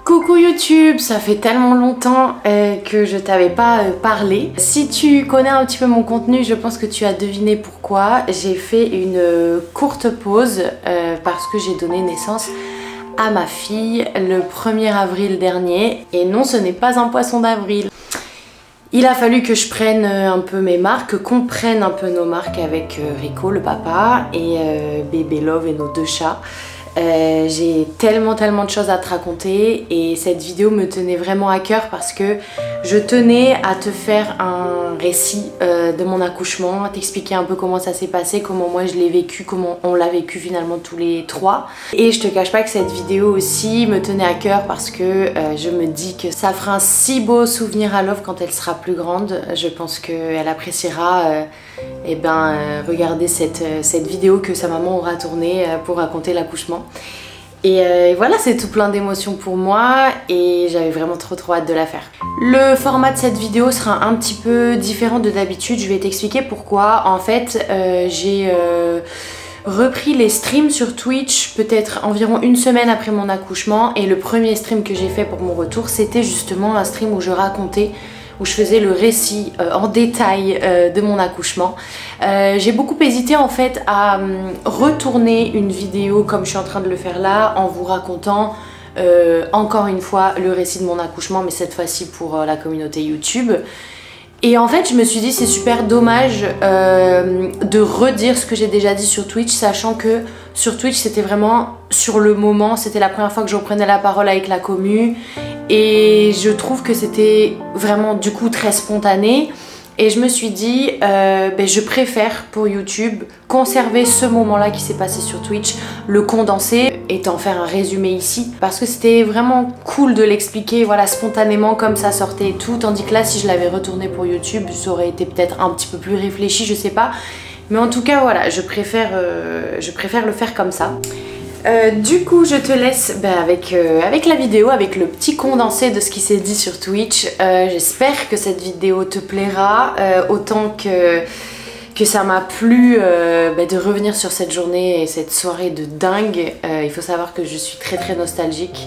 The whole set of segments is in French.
Coucou YouTube, ça fait tellement longtemps que je t'avais pas parlé. Si tu connais un petit peu mon contenu, je pense que tu as deviné pourquoi. J'ai fait une courte pause parce que j'ai donné naissance à ma fille le 1er avril dernier. Et non, ce n'est pas un poisson d'avril. Il a fallu que je prenne un peu mes marques, qu'on prenne un peu nos marques avec Rico, le papa, et Bébé Love et nos deux chats. J'ai tellement de choses à te raconter et cette vidéo me tenait vraiment à cœur parce que je tenais à te faire un récit de mon accouchement, à t'expliquer un peu comment ça s'est passé, comment moi je l'ai vécu, comment on l'a vécu finalement tous les trois. Et je te cache pas que cette vidéo aussi me tenait à cœur parce que je me dis que ça fera un si beau souvenir à Love quand elle sera plus grande. Je pense qu'elle appréciera regarder cette vidéo que sa maman aura tournée pour raconter l'accouchement. Et voilà, c'est tout plein d'émotions pour moi et j'avais vraiment trop hâte de la faire. Le format de cette vidéo sera un petit peu différent de d'habitude, je vais t'expliquer pourquoi. En fait, j'ai repris les streams sur Twitch peut-être environ une semaine après mon accouchement et le premier stream que j'ai fait pour mon retour, c'était justement un stream où je racontais, où je faisais le récit en détail de mon accouchement. J'ai beaucoup hésité en fait à retourner une vidéo comme je suis en train de le faire là en vous racontant encore une fois le récit de mon accouchement, mais cette fois-ci pour la communauté YouTube. Et en fait je me suis dit c'est super dommage de redire ce que j'ai déjà dit sur Twitch, sachant que sur Twitch c'était vraiment sur le moment, c'était la première fois que je reprenais la parole avec la commu et je trouve que c'était vraiment du coup très spontané et je me suis dit je préfère pour YouTube conserver ce moment là qui s'est passé sur Twitch, le condenser et t'en faire un résumé ici parce que c'était vraiment cool de l'expliquer voilà spontanément comme ça sortait et tout, tandis que là si je l'avais retourné pour YouTube ça aurait été peut-être un petit peu plus réfléchi, je sais pas, mais en tout cas voilà je préfère le faire comme ça. Du coup je te laisse avec la vidéo, avec le petit condensé de ce qui s'est dit sur Twitch. J'espère que cette vidéo te plaira autant que ça m'a plu de revenir sur cette journée et cette soirée de dingue. Il faut savoir que je suis très nostalgique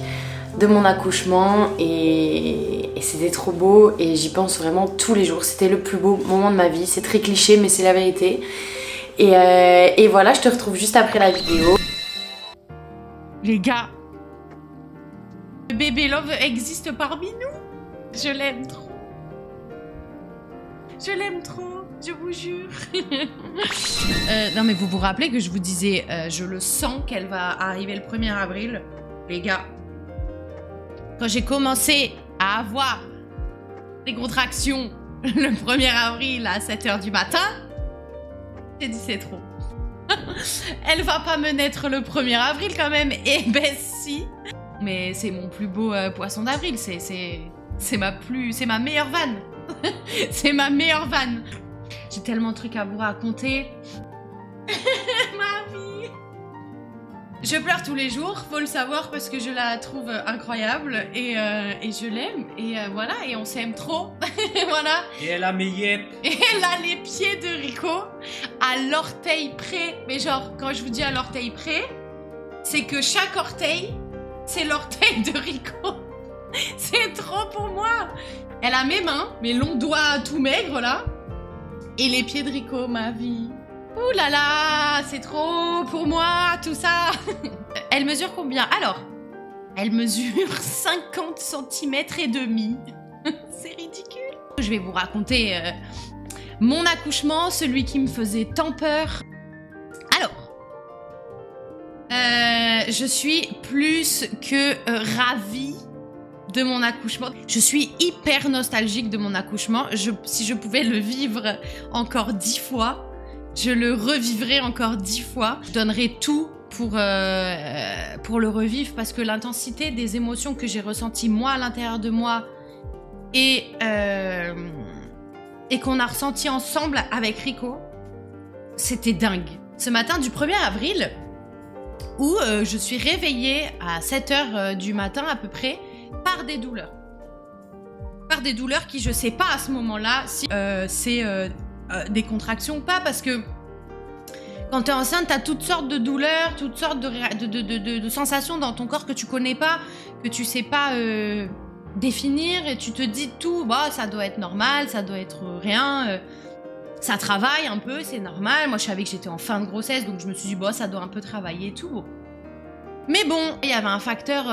de mon accouchement et c'était trop beau et j'y pense vraiment tous les jours. C'était le plus beau moment de ma vie, c'est très cliché mais c'est la vérité. Et voilà, je te retrouve juste après la vidéo. Les gars, Bébé Love existe parmi nous. Je l'aime trop. Je l'aime trop, je vous jure. Non mais vous vous rappelez que je vous disais, je le sens qu'elle va arriver le 1er avril. Les gars, quand j'ai commencé à avoir des contractions le 1er avril à 7 h du matin, j'ai dit c'est trop. Elle va pas me naître le 1er avril quand même. Et ben si. Mais c'est mon plus beau poisson d'avril. C'est ma meilleure vanne. C'est ma meilleure vanne. J'ai tellement de trucs à vous raconter. Ma vie. Je pleure tous les jours, faut le savoir parce que je la trouve incroyable et je l'aime et voilà, et on s'aime trop. Voilà. Et elle a mes yeux. Et elle a les pieds de Rico à l'orteil près. Mais genre, quand je vous dis à l'orteil près, c'est que chaque orteil, c'est l'orteil de Rico. C'est trop pour moi. Elle a mes mains, mes longs doigts tout maigres là, et les pieds de Rico, ma vie. Ouh là là, c'est trop pour moi, tout ça. Elle mesure combien? Alors, elle mesure 50 cm et demi. C'est ridicule. Je vais vous raconter mon accouchement, celui qui me faisait tant peur. Alors, je suis plus que ravie de mon accouchement. Je suis hyper nostalgique de mon accouchement. Si je pouvais le vivre encore 10 fois, je le revivrai encore 10 fois. Je donnerai tout pour le revivre parce que l'intensité des émotions que j'ai ressenties moi à l'intérieur de moi et qu'on a ressenti ensemble avec Rico, c'était dingue. Ce matin du 1er avril, où je suis réveillée à 7h du matin à peu près par des douleurs. Par des douleurs qui, je sais pas à ce moment-là si c'est des contractions ou pas, parce que quand t'es enceinte, t'as toutes sortes de douleurs, toutes sortes de sensations dans ton corps que tu connais pas, que tu sais pas définir, et tu te dis tout, bah ça doit être normal, ça doit être rien, ça travaille un peu, c'est normal. Moi je savais que j'étais en fin de grossesse, donc je me suis dit bah ça doit un peu travailler et tout. Mais bon, il y avait un facteur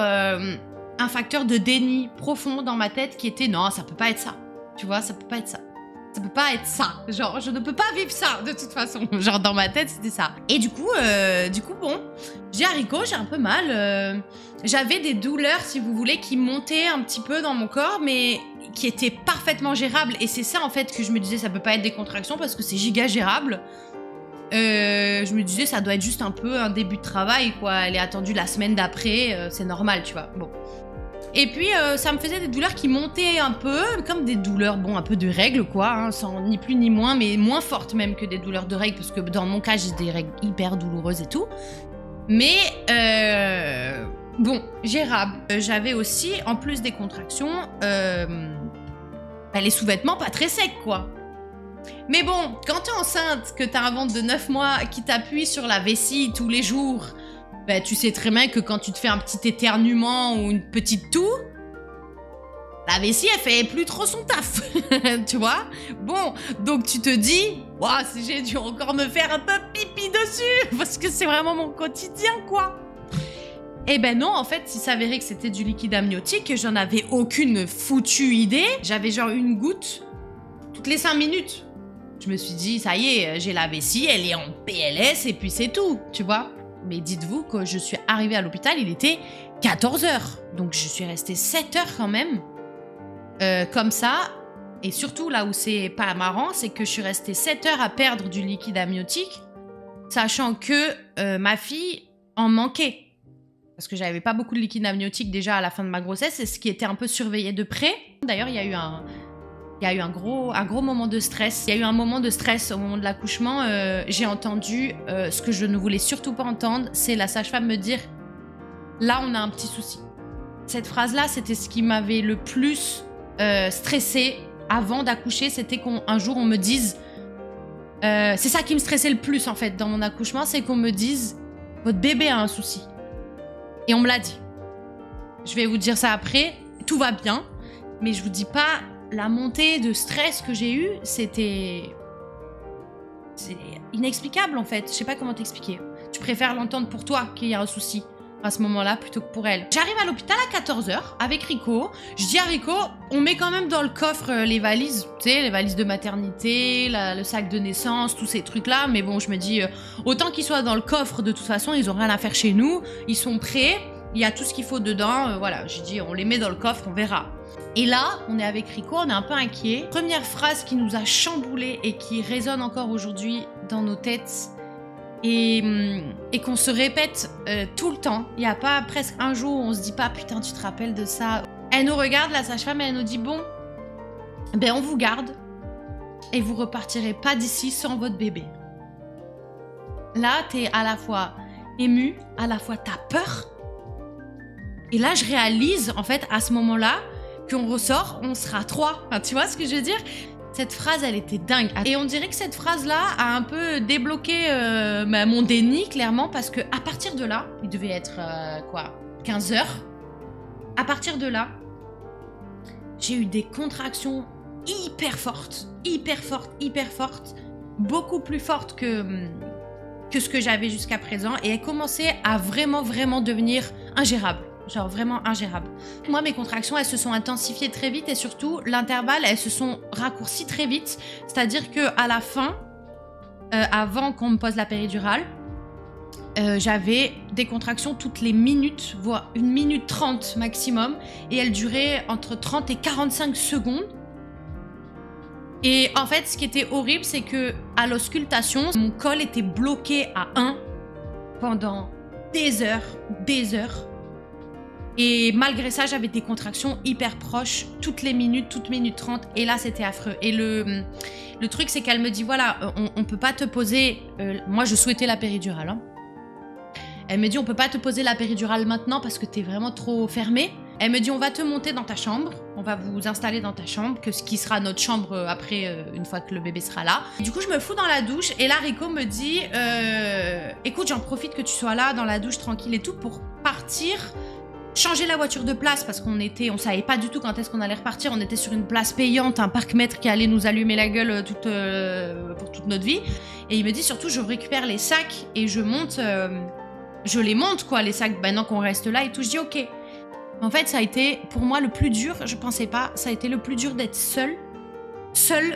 de déni profond dans ma tête qui était non, ça peut pas être ça, tu vois, ça peut pas être ça. Ça peut pas être ça. Genre, je ne peux pas vivre ça, de toute façon. Genre, dans ma tête, c'était ça. Et du coup, bon, j'ai à Rico, j'ai un peu mal. J'avais des douleurs, si vous voulez, qui montaient un petit peu dans mon corps, mais qui étaient parfaitement gérables. Et c'est ça, en fait, que je me disais, ça peut pas être des contractions parce que c'est giga gérable. Je me disais, ça doit être juste un peu un début de travail, quoi. Elle est attendue la semaine d'après, c'est normal, tu vois. Bon. Et puis, ça me faisait des douleurs qui montaient un peu, comme des douleurs, bon, un peu de règles, quoi, hein, sans ni plus ni moins, mais moins fortes même que des douleurs de règles, parce que dans mon cas, j'ai des règles hyper douloureuses et tout. Mais, bon, gérable. J'avais aussi, en plus des contractions, les sous-vêtements pas très secs, quoi. Mais bon, quand t'es enceinte, que t'as un ventre de 9 mois qui t'appuie sur la vessie tous les jours, bah, tu sais très bien que quand tu te fais un petit éternuement ou une petite toux, la vessie, elle fait plus trop son taf, tu vois. Bon, donc tu te dis, ouah, si j'ai dû encore me faire un peu pipi dessus, parce que c'est vraiment mon quotidien, quoi. Eh ben non, en fait, il s'avérait que c'était du liquide amniotique, j'en avais aucune foutue idée. J'avais genre une goutte toutes les 5 minutes. Je me suis dit, ça y est, j'ai la vessie, elle est en PLS, et puis c'est tout, tu vois. Mais dites-vous que je suis arrivée à l'hôpital, il était 14h. Donc je suis restée 7 heures quand même. Comme ça. Et surtout, là où c'est pas marrant, c'est que je suis restée 7 heures à perdre du liquide amniotique, sachant que ma fille en manquait. Parce que j'avais pas beaucoup de liquide amniotique déjà à la fin de ma grossesse, et ce qui était un peu surveillé de près. D'ailleurs, il y a eu un gros moment de stress. Il y a eu un moment de stress au moment de l'accouchement. J'ai entendu ce que je ne voulais surtout pas entendre, c'est la sage-femme me dire « Là, on a un petit souci ». Cette phrase-là, c'était ce qui m'avait le plus stressée avant d'accoucher. C'était qu'un jour, on me dise... c'est ça qui me stressait le plus, en fait, dans mon accouchement, c'est qu'on me dise « Votre bébé a un souci ». Et on me l'a dit. Je vais vous dire ça après. Tout va bien, mais je vous dis pas... La montée de stress que j'ai eue, c'est inexplicable en fait. Je sais pas comment t'expliquer. Tu préfères l'entendre pour toi qu'il y a un souci à ce moment-là plutôt que pour elle. J'arrive à l'hôpital à 14h avec Rico. Je dis à Rico, on met quand même dans le coffre les valises, tu sais, les valises de maternité, le sac de naissance, tous ces trucs-là. Mais bon, je me dis, autant qu'ils soient dans le coffre, de toute façon, ils ont rien à faire chez nous. Ils sont prêts, il y a tout ce qu'il faut dedans. Voilà, je dis, on les met dans le coffre, on verra. Et là, on est avec Rico, on est un peu inquiet. Première phrase qui nous a chamboulé et qui résonne encore aujourd'hui dans nos têtes et qu'on se répète tout le temps. Il n'y a pas presque un jour où on se dit pas « Putain, tu te rappelles de ça ?» Elle nous regarde, la sage-femme, et elle nous dit « Bon, ben on vous garde et vous repartirez pas d'ici sans votre bébé. » Là, t'es à la fois ému, à la fois t'as peur. Et là, je réalise, en fait, à ce moment-là, qu'on ressort, on sera 3. Enfin, tu vois ce que je veux dire? Cette phrase, elle était dingue. Et on dirait que cette phrase-là a un peu débloqué mon déni, clairement, parce que à partir de là, il devait être, 15h. À partir de là, j'ai eu des contractions hyper fortes, beaucoup plus fortes que ce que j'avais jusqu'à présent. Et elles commençaient à vraiment devenir ingérables. Genre vraiment ingérable. Moi, mes contractions, elles se sont intensifiées très vite et surtout, l'intervalle, elles se sont raccourcies très vite. C'est-à-dire qu'à la fin, avant qu'on me pose la péridurale, j'avais des contractions toutes les minutes, voire 1 minute 30 maximum. Et elles duraient entre 30 et 45 secondes. Et en fait, ce qui était horrible, c'est que à l'auscultation, mon col était bloqué à 1 pendant des heures. Et malgré ça, j'avais des contractions hyper proches, toutes minutes 30. Et là, c'était affreux. Et le truc, c'est qu'elle me dit, voilà, on peut pas te poser... moi, je souhaitais la péridurale. Hein. Elle me dit, on peut pas te poser la péridurale maintenant parce que t'es vraiment trop fermée. Elle me dit, on va te monter dans ta chambre. On va vous installer dans ta chambre, ce qui sera notre chambre après, une fois que le bébé sera là. Du coup, je me fous dans la douche. Et là, Rico me dit, écoute, j'en profite que tu sois là, dans la douche, tranquille et tout, pour partir... changer la voiture de place parce on savait pas du tout quand est-ce qu'on allait repartir. On était sur une place payante, un parc-mètre qui allait nous allumer la gueule pour toute notre vie. Et il me dit surtout, je récupère les sacs et je les monte quoi, les sacs, maintenant qu'on reste là et tout. Je dis ok. En fait, ça a été pour moi le plus dur. Je pensais pas. Ça a été le plus dur d'être seule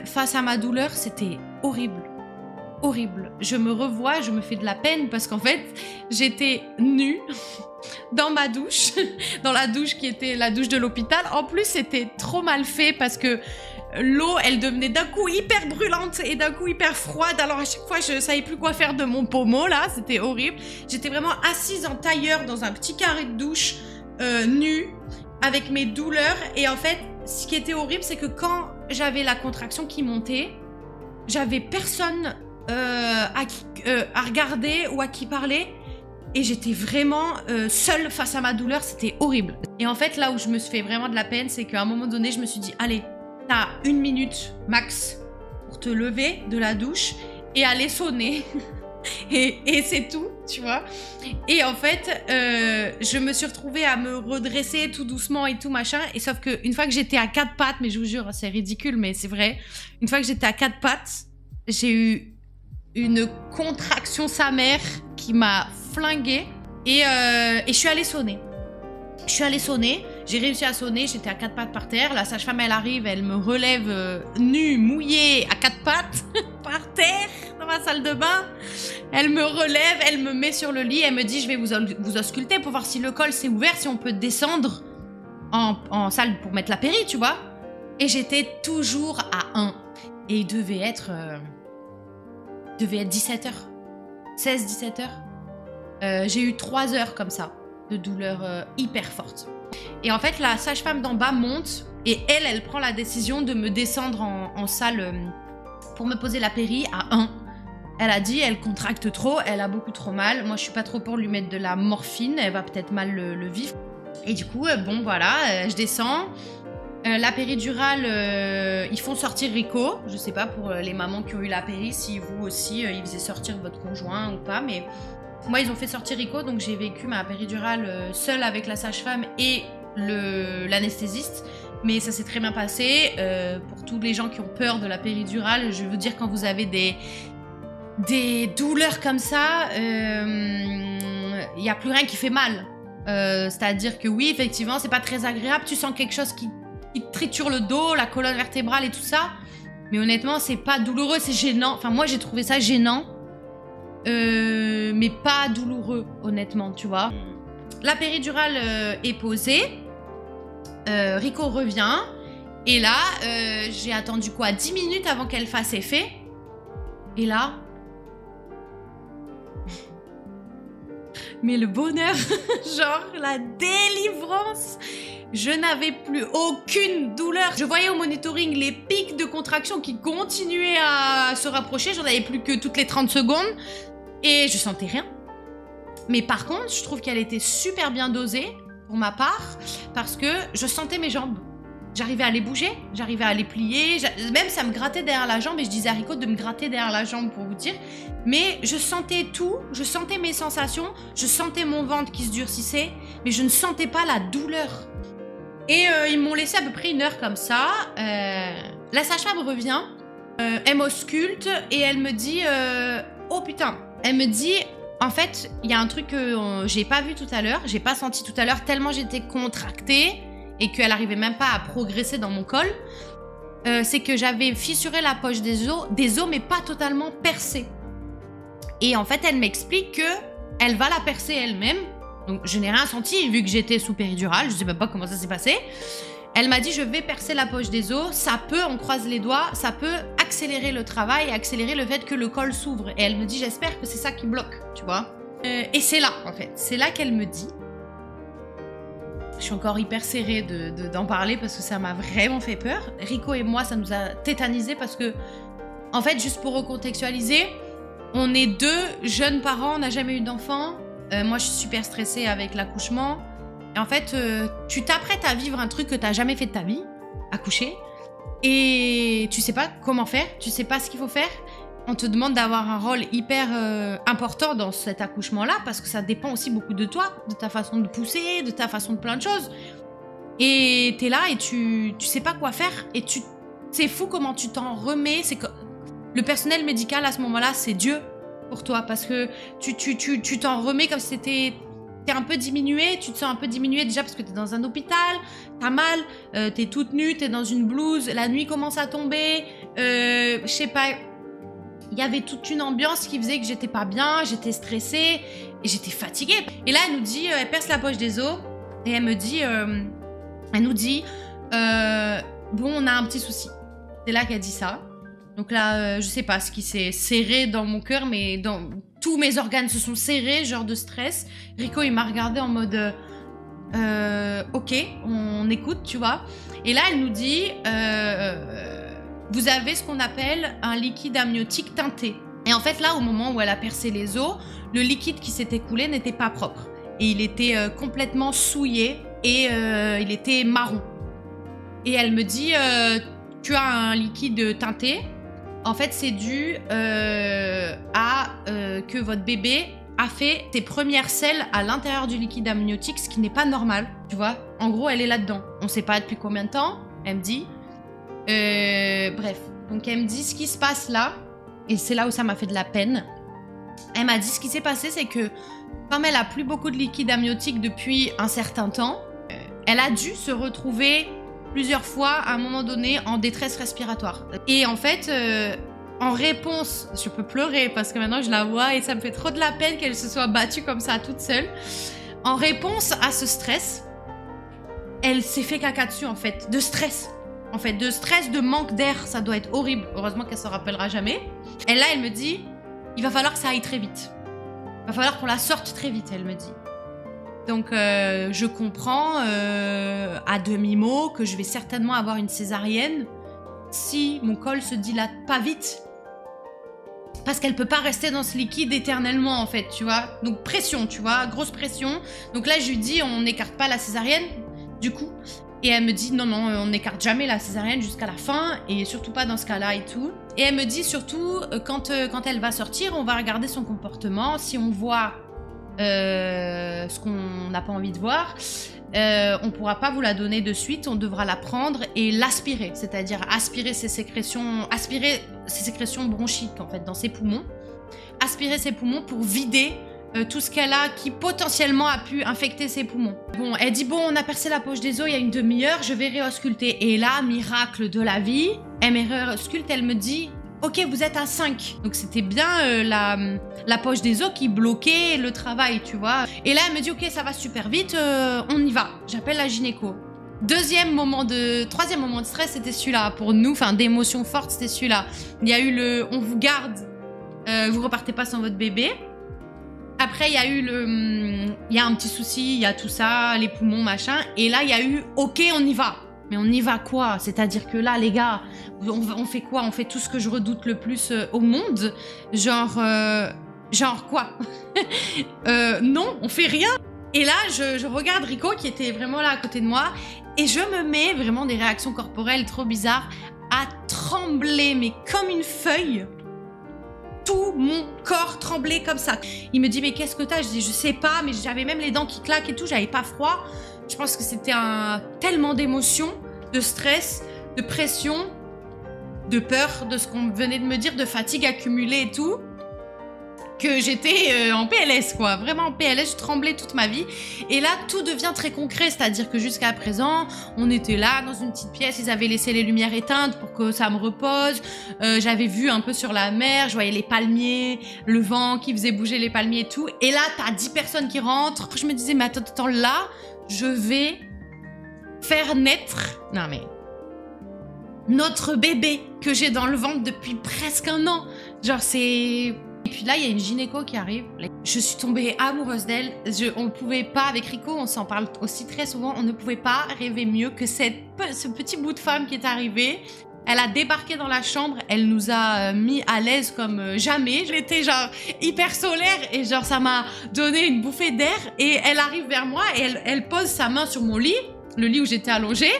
face à ma douleur. C'était horrible. Horrible. Je me revois, je me fais de la peine parce qu'en fait, j'étais nue dans ma douche, dans la douche qui était la douche de l'hôpital. En plus, c'était trop mal fait parce que l'eau, elle devenait d'un coup hyper brûlante et d'un coup hyper froide. Alors à chaque fois, je savais plus quoi faire de mon pommeau là, c'était horrible. J'étais vraiment assise en tailleur dans un petit carré de douche, nue, avec mes douleurs. Et en fait, ce qui était horrible, c'est que quand j'avais la contraction qui montait, j'avais personne à regarder ou à qui parler et j'étais vraiment seule face à ma douleur, c'était horrible. Et en fait là où je me suis fait vraiment de la peine, c'est qu'à un moment donné je me suis dit allez, t'as 1 minute max pour te lever de la douche et aller sonner et c'est tout, tu vois. Et en fait je me suis retrouvée à me redresser tout doucement et tout machin, et sauf que une fois que j'étais à 4 pattes, mais je vous jure c'est ridicule mais c'est vrai, une fois que j'étais à 4 pattes, j'ai eu une contraction sa mère qui m'a flinguée et je suis allée sonner. J'ai réussi à sonner, j'étais à 4 pattes par terre. La sage-femme, elle arrive, elle me relève nue, mouillée, à 4 pattes par terre dans ma salle de bain. Elle me relève, elle me met sur le lit, elle me dit je vais vous ausculter pour voir si le col s'est ouvert, si on peut descendre en salle pour mettre la péri, tu vois. Et j'étais toujours à 1. Et il devait être 17h. 16-17h. J'ai eu 3 heures comme ça, de douleur hyper forte. Et en fait, la sage-femme d'en bas monte et elle prend la décision de me descendre en salle pour me poser la péri à 1. Elle a dit, elle contracte trop, elle a beaucoup trop mal. Moi, je suis pas trop pour lui mettre de la morphine, elle va peut-être mal le vivre. Et du coup, bon, voilà, je descends. La péridurale, ils font sortir Rico. Je sais pas pour les mamans qui ont eu la péri, si vous aussi, ils faisaient sortir votre conjoint ou pas, mais moi, ils ont fait sortir Rico, donc j'ai vécu ma péridurale seule avec la sage-femme et l'anesthésiste. Mais ça s'est très bien passé. Pour tous les gens qui ont peur de la péridurale, je veux dire, quand vous avez des douleurs comme ça, il n'y a plus rien qui fait mal. C'est-à-dire que oui, effectivement, c'est pas très agréable. Tu sens quelque chose qui te triture le dos, la colonne vertébrale et tout ça. Mais honnêtement, c'est pas douloureux, c'est gênant. Enfin, moi, j'ai trouvé ça gênant. Mais pas douloureux, honnêtement, tu vois. La péridurale est posée. Rico revient. Et là, j'ai attendu quoi, 10 minutes avant qu'elle fasse effet. Et là... mais le bonheur, genre la délivrance. Je n'avais plus aucune douleur. Je voyais au monitoring les pics de contraction qui continuaient à se rapprocher. J'en avais plus que toutes les 30 secondes. Et je sentais rien. Mais par contre, je trouve qu'elle était super bien dosée, pour ma part, parce que je sentais mes jambes. J'arrivais à les bouger, j'arrivais à les plier. Même ça me grattait derrière la jambe et je disais à Rico de me gratter derrière la jambe pour vous dire. Mais je sentais tout, je sentais mes sensations, je sentais mon ventre qui se durcissait, mais je ne sentais pas la douleur. Et ils m'ont laissé à peu près 1 heure comme ça. La sage-femme revient, elle m'ausculte et elle me dit oh putain, elle me dit en fait il y a un truc que j'ai pas vu tout à l'heure, j'ai pas senti tout à l'heure tellement j'étais contractée et qu'elle arrivait même pas à progresser dans mon col. C'est que j'avais fissuré la poche des os mais pas totalement percée. Et en fait elle m'explique que elle va la percer elle-même. Donc je n'ai rien senti vu que j'étais sous péridurale, je sais même pas comment ça s'est passé. Elle m'a dit je vais percer la poche des os, ça peut, on croise les doigts, ça peut accélérer le travail, accélérer le fait que le col s'ouvre. Et elle me dit j'espère que c'est ça qui bloque, tu vois. Et c'est là, en fait, c'est là qu'elle me dit. Je suis encore hyper serrée d'en parler parce que ça m'a vraiment fait peur. Rico et moi, ça nous a tétanisés parce que, en fait, juste pour recontextualiser, on est 2 jeunes parents, on n'a jamais eu d'enfants. Moi, je suis super stressée avec l'accouchement. Et en fait, tu t'apprêtes à vivre un truc que tu n'as jamais fait de ta vie, accoucher, et tu sais pas comment faire, tu sais pas ce qu'il faut faire. On te demande d'avoir un rôle hyper important dans cet accouchement-là parce que ça dépend aussi beaucoup de toi, de ta façon de pousser, de ta façon de plein de choses. Et t'es là et tu sais pas quoi faire et c'est fou comment tu t'en remets. C'est que le personnel médical à ce moment-là, c'est Dieu pour toi parce que tu t'en remets comme si t'es un peu diminué, tu te sens un peu diminué déjà parce que t'es dans un hôpital, t'as mal, t'es toute nue, t'es dans une blouse, la nuit commence à tomber, je sais pas. Il y avait toute une ambiance qui faisait que j'étais pas bien, j'étais stressée et j'étais fatiguée. Et là, elle nous dit, elle perce la poche des os et elle nous dit, bon, on a un petit souci. C'est là qu'elle dit ça. Donc là, je sais pas ce qui s'est serré dans mon cœur, mais tous mes organes se sont serrés, genre de stress. Rico, il m'a regardé en mode, ok, on écoute, tu vois. Et là, elle nous dit, vous avez ce qu'on appelle un liquide amniotique teinté. Et en fait, là, au moment où elle a percé les os, le liquide qui s'est écoulé n'était pas propre. Et il était complètement souillé et il était marron. Et elle me dit, tu as un liquide teinté. En fait, c'est dû à que votre bébé a fait ses premières selles à l'intérieur du liquide amniotique, ce qui n'est pas normal, tu vois. En gros, elle est là-dedans. On ne sait pas depuis combien de temps, elle me dit. Bref, donc elle me dit ce qui se passe là, et c'est là où ça m'a fait de la peine. Elle m'a dit ce qui s'est passé, c'est que comme elle a plus beaucoup de liquide amniotique depuis un certain temps, elle a dû se retrouver plusieurs fois à un moment donné en détresse respiratoire. Et en fait, en réponse, je peux pleurer parce que maintenant je la vois et ça me fait trop de la peine qu'elle se soit battue comme ça toute seule. En réponse à ce stress, elle s'est fait caca dessus en fait, de stress. En fait, de stress, de manque d'air, ça doit être horrible. Heureusement qu'elle se rappellera jamais. Et là, elle me dit, il va falloir que ça aille très vite. Il va falloir qu'on la sorte très vite, elle me dit. Donc, je comprends à demi-mot que je vais certainement avoir une césarienne si mon col se dilate pas vite. Parce qu'elle peut pas rester dans ce liquide éternellement, en fait, tu vois. Donc, pression, tu vois, grosse pression. Donc là, je lui dis, on n'écarte pas la césarienne, du coup. Et elle me dit, non, on n'écarte jamais la césarienne jusqu'à la fin, et surtout pas dans ce cas-là et tout. Et elle me dit surtout, quand elle va sortir, on va regarder son comportement. Si on voit ce qu'on n'a pas envie de voir, on pourra pas vous la donner de suite, on devra la prendre et l'aspirer, c'est-à-dire aspirer ses sécrétions bronchiques, en fait, dans ses poumons. Aspirer ses poumons pour vider tout ce qu'elle a qui potentiellement a pu infecter ses poumons. Bon, elle dit, bon, on a percé la poche des os il y a une demi-heure, je vais réausculter. Et là, miracle de la vie, elle me réausculte, elle me dit, ok, vous êtes à 5. Donc c'était bien la poche des os qui bloquait le travail, tu vois. Et là, elle me dit, ok, ça va super vite, on y va. J'appelle la gynéco. Troisième moment de stress, c'était celui-là. Pour nous, enfin, d'émotions fortes, c'était celui-là. Il y a eu le, on vous garde, vous repartez pas sans votre bébé. Après, il y a eu il y a un petit souci, il y a tout ça, les poumons, machin. Et là, il y a eu, ok, on y va. Mais on y va quoi? C'est-à-dire que là, les gars, on fait quoi? On fait tout ce que je redoute le plus au monde? Genre quoi? Non, on fait rien. Et là, je regarde Rico qui était vraiment là à côté de moi. Et je me mets vraiment des réactions corporelles trop bizarres à trembler, mais comme une feuille. Tout mon corps tremblait comme ça. Il me dit, mais qu'est-ce que t'as? Je dis, je sais pas, mais j'avais même les dents qui claquent et tout, j'avais pas froid. Je pense que c'était tellement d'émotions, de stress, de pression, de peur, de ce qu'on venait de me dire, de fatigue accumulée et tout, que j'étais en PLS, quoi. Vraiment en PLS, je tremblais toute ma vie. Et là, tout devient très concret, c'est-à-dire que jusqu'à présent, on était là, dans une petite pièce, ils avaient laissé les lumières éteintes pour que ça me repose. J'avais vu un peu sur la mer, je voyais les palmiers, le vent qui faisait bouger les palmiers et tout. Et là, t'as 10 personnes qui rentrent. Je me disais, mais attends, là, je vais faire naître... Non, mais... notre bébé que j'ai dans le ventre depuis presque un an. Genre, c'est Et puis là, il y a une gynéco qui arrive. Je suis tombée amoureuse d'elle. On ne pouvait pas, avec Rico, on s'en parle aussi très souvent, on ne pouvait pas rêver mieux que ce petit bout de femme qui est arrivé. Elle a débarqué dans la chambre, elle nous a mis à l'aise comme jamais. J'étais genre hyper solaire et genre ça m'a donné une bouffée d'air. Et elle arrive vers moi et elle pose sa main sur mon lit, le lit où j'étais allongée.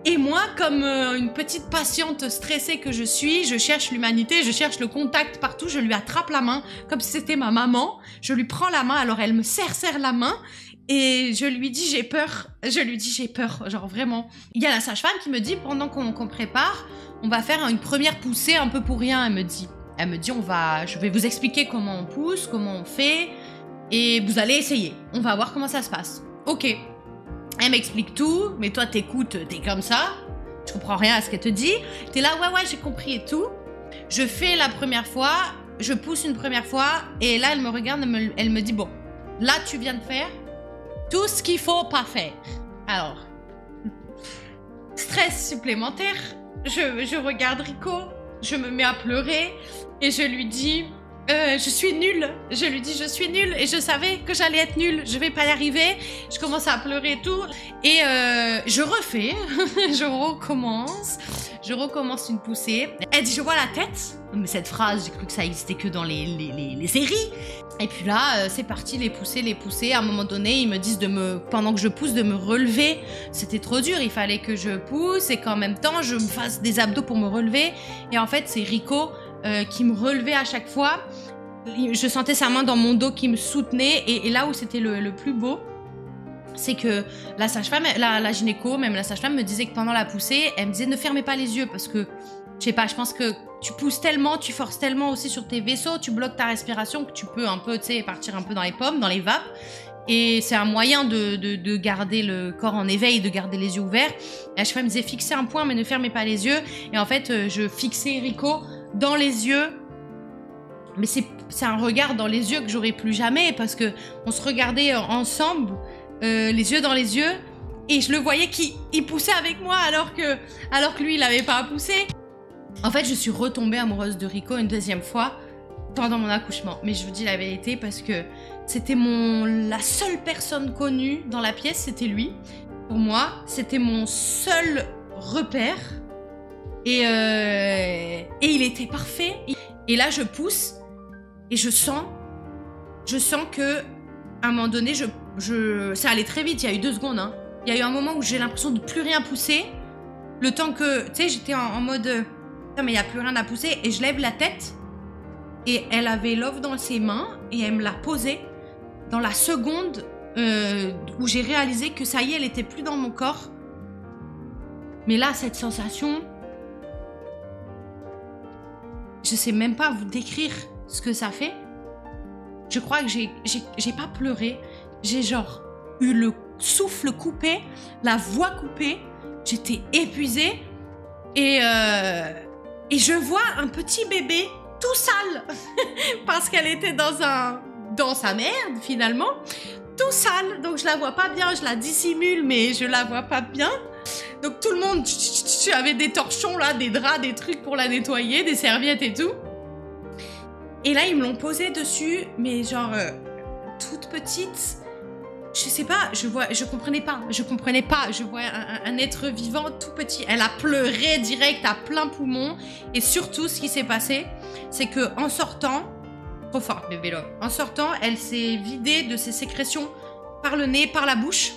Et moi, comme une petite patiente stressée que je suis, je cherche l'humanité, je cherche le contact partout, je lui attrape la main comme si c'était ma maman. Je lui prends la main, alors elle me serre la main et je lui dis j'ai peur. Je lui dis j'ai peur, genre vraiment. Il y a la sage-femme qui me dit pendant qu'on prépare, on va faire une première poussée un peu pour rien, elle me dit je vais vous expliquer comment on pousse, comment on fait et vous allez essayer. On va voir comment ça se passe. Ok. Elle m'explique tout, mais toi t'écoutes, t'es comme ça, tu comprends rien à ce qu'elle te dit, t'es là ouais j'ai compris et tout. Je fais la première fois, je pousse une première fois, et là elle me regarde, elle me dit bon, là tu viens de faire tout ce qu'il faut pas faire. Alors, stress supplémentaire, je regarde Rico, je me mets à pleurer, et je lui dis... je suis nulle. Je lui dis je suis nulle et je savais que j'allais être nulle. Je vais pas y arriver. Je commence à pleurer et tout. Et je refais. Je recommence une poussée. Elle dit je vois la tête. Mais cette phrase, j'ai cru que ça existait que dans les séries. Et puis là, c'est parti, les poussées. À un moment donné, ils me disent pendant que je pousse, de me relever. C'était trop dur. Il fallait que je pousse et qu'en même temps, je me fasse des abdos pour me relever. Et en fait, c'est Rico qui me relevait à chaque fois. Je sentais sa main dans mon dos qui me soutenait. Et là où c'était le plus beau, c'est que la sage-femme, la gynéco, même la sage-femme me disait que pendant la poussée, elle me disait ne fermez pas les yeux parce que, je sais pas, je pense que tu pousses tellement, tu forces tellement aussi sur tes vaisseaux, tu bloques ta respiration que tu peux un peu, tu sais, partir un peu dans les pommes, dans les vapes. Et c'est un moyen de garder le corps en éveil, de garder les yeux ouverts. Et la sage-femme me disait fixez un point mais ne fermez pas les yeux. Et en fait, je fixais Rico dans les yeux. Mais c'est un regard dans les yeux que j'aurai plus jamais parce que on se regardait ensemble, les yeux dans les yeux, et je le voyais qu'il poussait avec moi alors que lui il avait pas à pousser. En fait, je suis retombée amoureuse de Rico une deuxième fois pendant mon accouchement. Mais je vous dis la vérité parce que c'était la seule personne connue dans la pièce, c'était lui. Pour moi, c'était mon seul repère. Et il était parfait. Et là, je pousse et je sens que à un moment donné, ça allait très vite. Il y a eu 2 secondes. Hein. Il y a eu un moment où j'ai l'impression de plus rien pousser. Le temps que, tu sais, j'étais en mode, non mais il y a plus rien à pousser. Et je lève la tête et elle avait l'œuf dans ses mains et elle me l'a posée dans la seconde où j'ai réalisé que ça y est, elle était plus dans mon corps. Mais là, cette sensation, je sais même pas vous décrire ce que ça fait. Je crois que j'ai pas pleuré. J'ai genre eu le souffle coupé, la voix coupée. J'étais épuisée. Et je vois un petit bébé tout sale. Parce qu'elle était dans sa merde, finalement. Tout sale. Donc je la vois pas bien. Je la dissimule, mais je la vois pas bien. Donc tout le monde avait des torchons là, des draps, des trucs pour la nettoyer, des serviettes et tout. Et là ils me l'ont posée dessus, mais genre toute petite. Je sais pas, je comprenais pas. Je vois un être vivant tout petit. Elle a pleuré direct à plein poumon. Et surtout, ce qui s'est passé, c'est que en sortant, trop forte bébé love, en sortant, elle s'est vidée de ses sécrétions par le nez, par la bouche.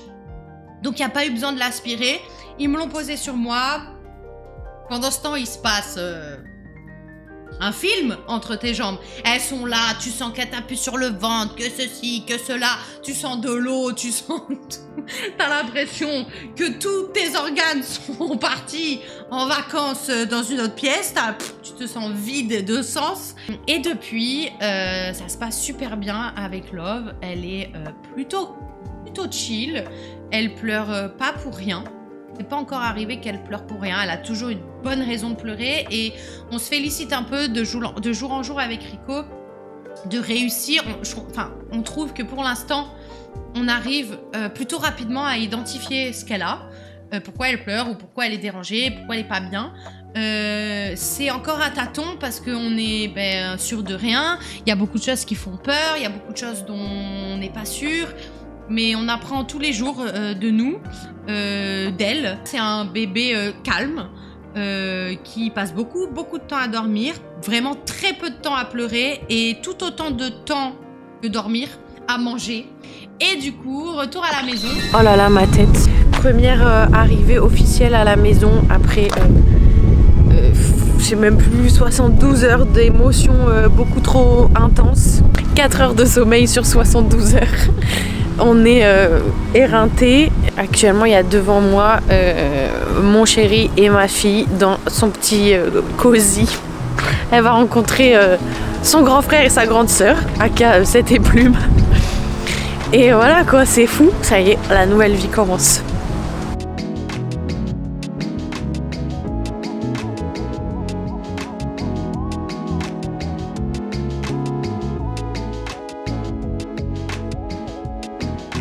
Donc il n'y a pas eu besoin de l'aspirer. Ils me l'ont posé sur moi. Pendant ce temps, il se passe un film entre tes jambes. Elles sont là, tu sens qu'elles t'appuient sur le ventre, que ceci, que cela. Tu sens de l'eau, tu sens tout. T'as l'impression que tous tes organes sont partis en vacances dans une autre pièce. Tu te sens vide de sens. Et depuis, ça se passe super bien avec Love. Elle est plutôt chill. Elle pleure pas pour rien. C'est pas encore arrivé qu'elle pleure pour rien. Elle a toujours une bonne raison de pleurer. Et on se félicite un peu de jour en jour avec Rico de réussir. On trouve que pour l'instant, on arrive plutôt rapidement à identifier ce qu'elle a. pourquoi elle pleure ou pourquoi elle est dérangée, pourquoi elle est pas bien. C'est encore à tâtons parce qu'on est sûr de rien. Il y a beaucoup de choses qui font peur, il y a beaucoup de choses dont on n'est pas sûr. Mais on apprend tous les jours de nous, d'elle. C'est un bébé calme qui passe beaucoup de temps à dormir, vraiment très peu de temps à pleurer et tout autant de temps que dormir à manger. Et du coup, retour à la maison. Oh là là, ma tête. Première arrivée officielle à la maison après, je sais même plus, 72 heures d'émotions beaucoup trop intenses. 4 heures de sommeil sur 72 heures. On est éreintés. Actuellement, il y a devant moi mon chéri et ma fille dans son petit cosy. Elle va rencontrer son grand frère et sa grande sœur, aka 7 et Plume. Et voilà quoi, c'est fou. Ça y est, la nouvelle vie commence.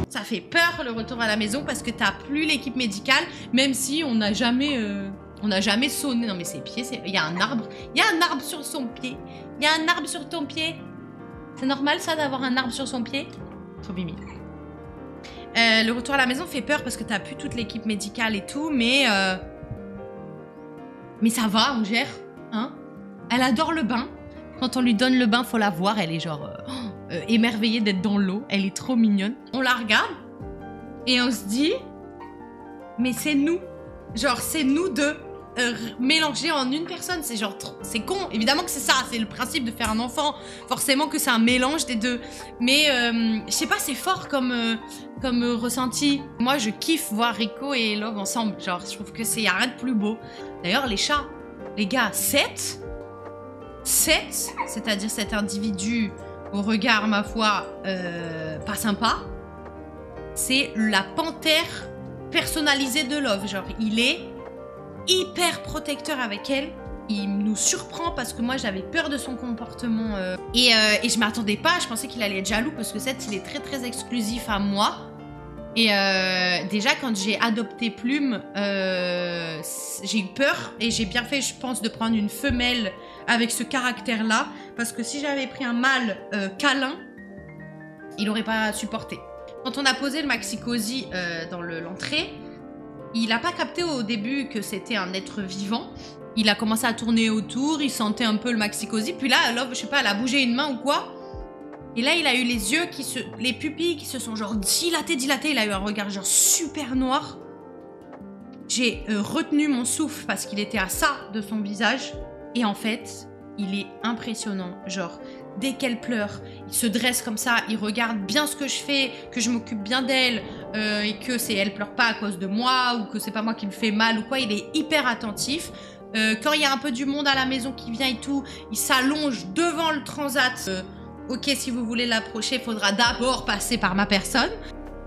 Ça fait peur le retour à la maison parce que t'as plus l'équipe médicale, même si on n'a jamais sonné. Non mais ses pieds, il y a un arbre. Il y a un arbre sur son pied. Il y a un arbre sur ton pied. C'est normal ça d'avoir un arbre sur son pied? Trop mimi. Le retour à la maison fait peur parce que t'as plus toute l'équipe médicale et tout, mais ça va, on gère, hein. Elle adore le bain. Quand on lui donne le bain, faut la voir, elle est genre émerveillée d'être dans l'eau. Elle est trop mignonne. On la regarde et on se dit, mais c'est nous. Genre, c'est nous deux mélangés en une personne. C'est genre, c'est con. Évidemment que c'est ça, c'est le principe de faire un enfant. Forcément que c'est un mélange des deux. Mais je sais pas, c'est fort comme ressenti. Moi, je kiffe voir Rico et Love ensemble. Genre, je trouve que y a rien de plus beau. D'ailleurs, les chats, les gars, 7, c'est-à-dire cet individu au regard, ma foi, pas sympa, c'est la panthère personnalisée de Love. Genre, il est hyper protecteur avec elle. Il nous surprend parce que moi, j'avais peur de son comportement. Et je m'attendais pas. Je pensais qu'il allait être jaloux parce que 7, il est très, très exclusif à moi. Et déjà, quand j'ai adopté Plume, j'ai eu peur. Et j'ai bien fait, je pense, de prendre une femelle avec ce caractère-là. Parce que si j'avais pris un mâle câlin, il n'aurait pas supporté. Quand on a posé le maxi-cosy dans l'entrée, il n'a pas capté au début que c'était un être vivant. Il a commencé à tourner autour, il sentait un peu le maxi-cosy. Puis là, Love, je sais pas, elle a bougé une main ou quoi. Et là, il a eu les yeux les pupilles qui se sont genre dilatées. Il a eu un regard genre super noir. J'ai retenu mon souffle parce qu'il était à ça de son visage. Et en fait, il est impressionnant. Genre, dès qu'elle pleure, il se dresse comme ça, il regarde bien ce que je fais, que je m'occupe bien d'elle, et que elle pleure pas à cause de moi, ou que c'est pas moi qui me fais mal ou quoi. Il est hyper attentif. Quand il y a un peu du monde à la maison qui vient et tout, il s'allonge devant le transat. Ok, si vous voulez l'approcher, il faudra d'abord passer par ma personne.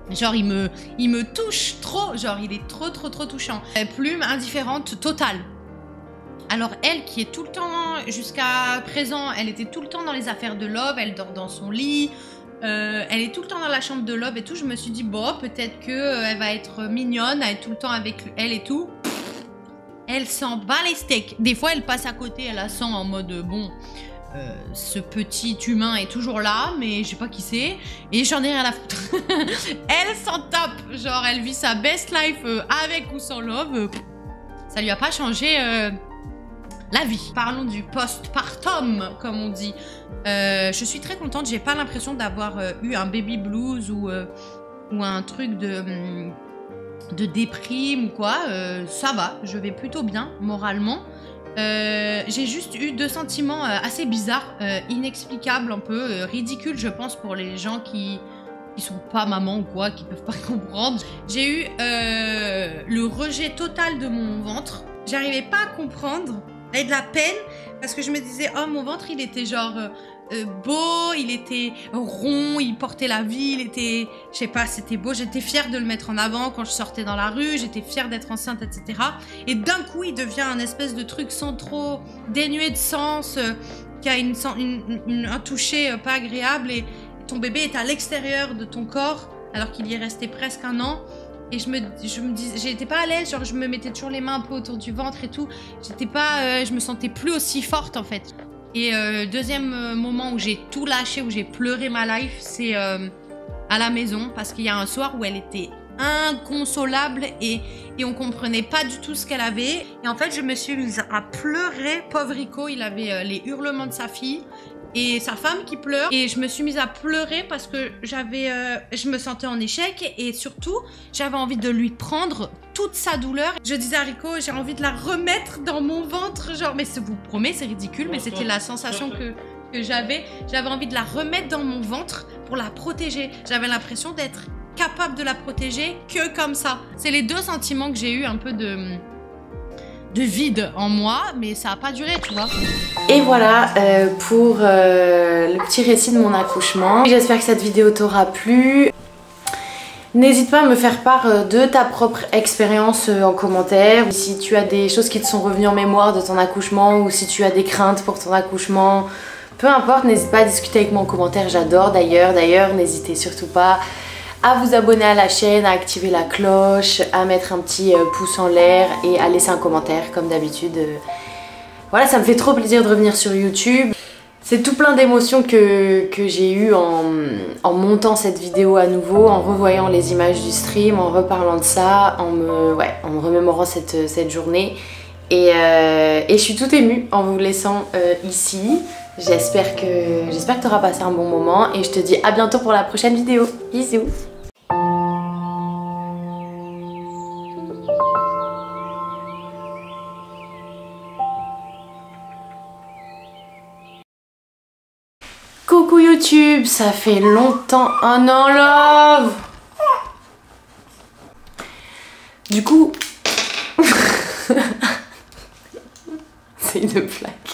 Genre, il me touche trop. Genre, il est trop touchant. Plume indifférente totale. Alors, elle qui est tout le temps, jusqu'à présent, elle était tout le temps dans les affaires de Love. Elle dort dans son lit. Elle est tout le temps dans la chambre de Love et tout. Je me suis dit, bon, peut-être qu'elle va être mignonne, elle est tout le temps avec elle et tout. Elle s'en bat les steaks. Des fois, elle passe à côté, elle la sent en mode, bon... ce petit humain est toujours là, mais je sais pas qui c'est, et j'en ai rien à foutre. Elle s'en tape, genre elle vit sa best life avec ou sans Love. Ça lui a pas changé la vie. Parlons du postpartum, comme on dit. Je suis très contente, j'ai pas l'impression d'avoir eu un baby blues ou un truc de déprime ou quoi. Ça va, je vais plutôt bien moralement. J'ai juste eu deux sentiments assez bizarres, inexplicables, un peu ridicules, je pense, pour les gens qui sont pas maman ou quoi, qui peuvent pas comprendre. J'ai eu le rejet total de mon ventre. J'arrivais pas à comprendre, j'avais de la peine parce que je me disais, oh, mon ventre, il était genre beau, il était rond, il portait la vie, il était, je sais pas, c'était beau. J'étais fière de le mettre en avant quand je sortais dans la rue, j'étais fière d'être enceinte, etc. Et d'un coup, il devient un espèce de truc sans trop dénué de sens, qui a un toucher pas agréable, et ton bébé est à l'extérieur de ton corps alors qu'il y est resté presque un an. et j'étais pas à l'aise, genre je me mettais toujours les mains un peu autour du ventre et tout. Je me sentais plus aussi forte en fait. Et deuxième moment où j'ai tout lâché, où j'ai pleuré ma life, c'est à la maison, parce qu'il y a un soir où elle était inconsolable et on comprenait pas du tout ce qu'elle avait. Et en fait, je me suis mise à pleurer. Pauvre Rico, il avait les hurlements de sa fille et sa femme qui pleure. Et je me suis mise à pleurer parce que je me sentais en échec et surtout, j'avais envie de lui prendre toute sa douleur. Je disais à Rico, j'ai envie de la remettre dans mon ventre. Genre, mais je vous promets, c'est ridicule, mais c'était la sensation que j'avais. J'avais envie de la remettre dans mon ventre pour la protéger. J'avais l'impression d'être capable de la protéger que comme ça. C'est les deux sentiments que j'ai eu, un peu de vide en moi, mais ça n'a pas duré, tu vois. Et voilà pour le petit récit de mon accouchement. J'espère que cette vidéo t'aura plu. N'hésite pas à me faire part de ta propre expérience en commentaire. Si tu as des choses qui te sont revenues en mémoire de ton accouchement ou si tu as des craintes pour ton accouchement, peu importe, n'hésite pas à discuter avec moi en commentaire. J'adore d'ailleurs, n'hésitez surtout pas à vous abonner à la chaîne, à activer la cloche, à mettre un petit pouce en l'air et à laisser un commentaire comme d'habitude. Voilà, ça me fait trop plaisir de revenir sur YouTube. C'est tout plein d'émotions que j'ai eu en montant cette vidéo à nouveau, en revoyant les images du stream, en reparlant de ça, en me remémorant cette journée. Et je suis toute émue en vous laissant ici. J'espère que tu auras passé un bon moment et je te dis à bientôt pour la prochaine vidéo. Bisous! Coucou YouTube, ça fait longtemps. Oh non, love! Du coup, c'est une blague.